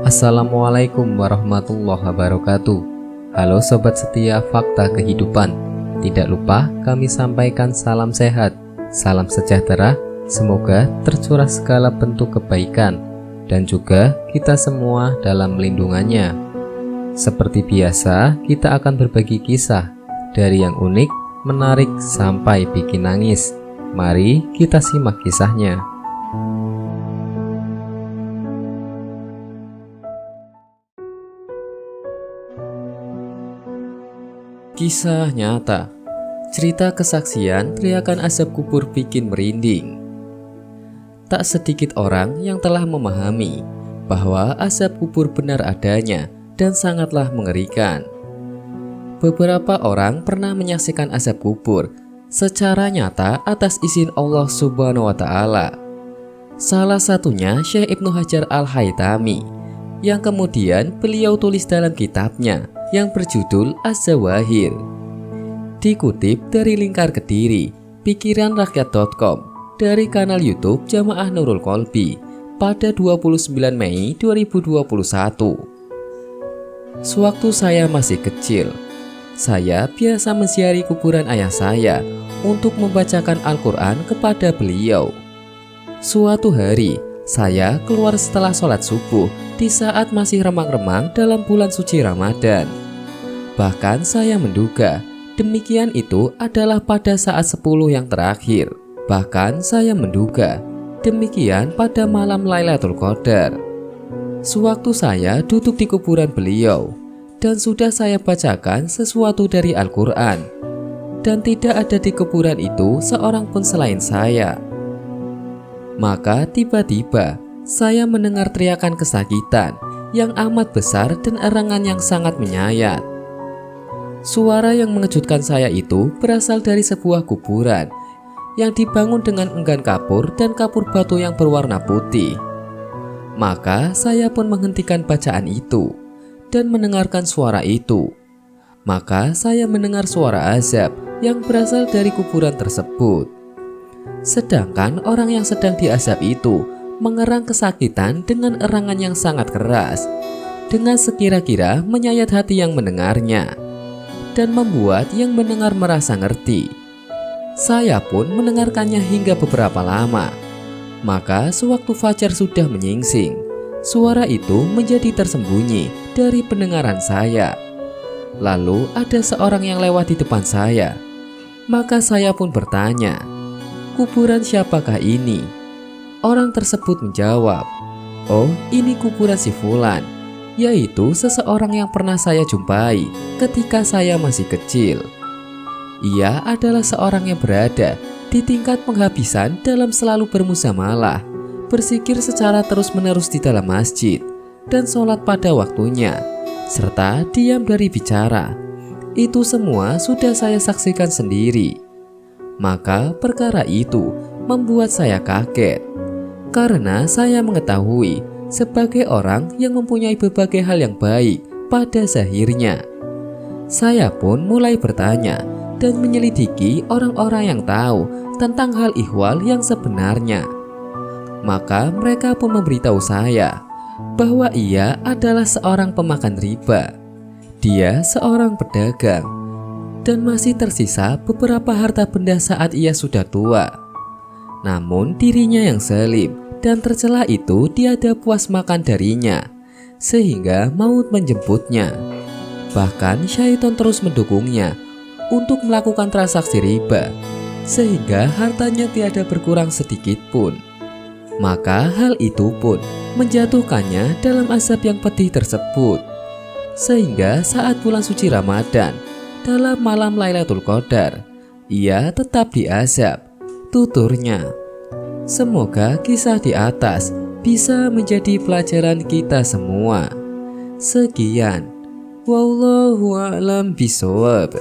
Assalamualaikum warahmatullahi wabarakatuh. Halo sobat setia Fakta Kehidupan. Tidak lupa kami sampaikan salam sehat, salam sejahtera. Semoga tercurah segala bentuk kebaikan dan juga kita semua dalam lindungannya. Seperti biasa, kita akan berbagi kisah dari yang unik, menarik sampai bikin nangis. Mari kita simak kisahnya. Kisah nyata. Cerita kesaksian teriakan asap kubur bikin merinding. Tak sedikit orang yang telah memahami bahwa asap kubur benar adanya dan sangatlah mengerikan. Beberapa orang pernah menyaksikan asap kubur secara nyata atas izin Allah Subhanahu wa Ta'ala. Salah satunya Syekh Ibnu Hajar Al-Haytami, yang kemudian beliau tulis dalam kitabnya yang berjudul Az-Zawahir. Dikutip dari Lingkar Kediri, pikiranrakyat.com, dari kanal YouTube Jamaah Nurul Qalbi pada 29 Mei 2021. Sewaktu saya masih kecil, saya biasa menziarahi kuburan ayah saya untuk membacakan Al-Quran kepada beliau. Suatu hari, saya keluar setelah sholat subuh di saat masih remang-remang dalam bulan suci Ramadan. Bahkan saya menduga demikian itu adalah pada saat 10 yang terakhir. Bahkan saya menduga demikian pada malam Lailatul Qadar. Sewaktu saya duduk di kuburan beliau dan sudah saya bacakan sesuatu dari Al-Quran, dan tidak ada di kuburan itu seorang pun selain saya. Maka tiba-tiba saya mendengar teriakan kesakitan yang amat besar dan erangan yang sangat menyayat. Suara yang mengejutkan saya itu berasal dari sebuah kuburan yang dibangun dengan enggan kapur dan kapur batu yang berwarna putih. Maka saya pun menghentikan bacaan itu dan mendengarkan suara itu. Maka saya mendengar suara azab yang berasal dari kuburan tersebut. Sedangkan orang yang sedang diazab itu mengerang kesakitan dengan erangan yang sangat keras, dengan sekira-kira menyayat hati yang mendengarnya dan membuat yang mendengar merasa ngerti. Saya pun mendengarkannya hingga beberapa lama. Maka sewaktu fajar sudah menyingsing, suara itu menjadi tersembunyi dari pendengaran saya. Lalu ada seorang yang lewat di depan saya. Maka saya pun bertanya, "Kuburan siapakah ini?" Orang tersebut menjawab, "Oh, ini kuburan si Fulan, yaitu seseorang yang pernah saya jumpai ketika saya masih kecil. Ia adalah seorang yang berada di tingkat penghabisan dalam selalu bermusamalah, berzikir secara terus-menerus di dalam masjid, dan sholat pada waktunya, serta diam dari bicara. Itu semua sudah saya saksikan sendiri." Maka perkara itu membuat saya kaget, karena saya mengetahui sebagai orang yang mempunyai berbagai hal yang baik pada zahirnya. Saya pun mulai bertanya dan menyelidiki orang-orang yang tahu tentang hal ihwal yang sebenarnya. Maka mereka pun memberitahu saya bahwa ia adalah seorang pemakan riba. Dia seorang pedagang dan masih tersisa beberapa harta benda saat ia sudah tua. Namun dirinya yang zalim dan tercela itu tiada puas makan darinya, sehingga maut menjemputnya. Bahkan syaitan terus mendukungnya untuk melakukan transaksi riba, sehingga hartanya tiada berkurang sedikit pun. Maka hal itu pun menjatuhkannya dalam azab yang pedih tersebut. Sehingga saat bulan suci Ramadan, dalam malam Lailatul Qadar, ia tetap diazab. Tuturnya, "Semoga kisah di atas bisa menjadi pelajaran kita semua." Sekian. Wallahu a'lam bishawab.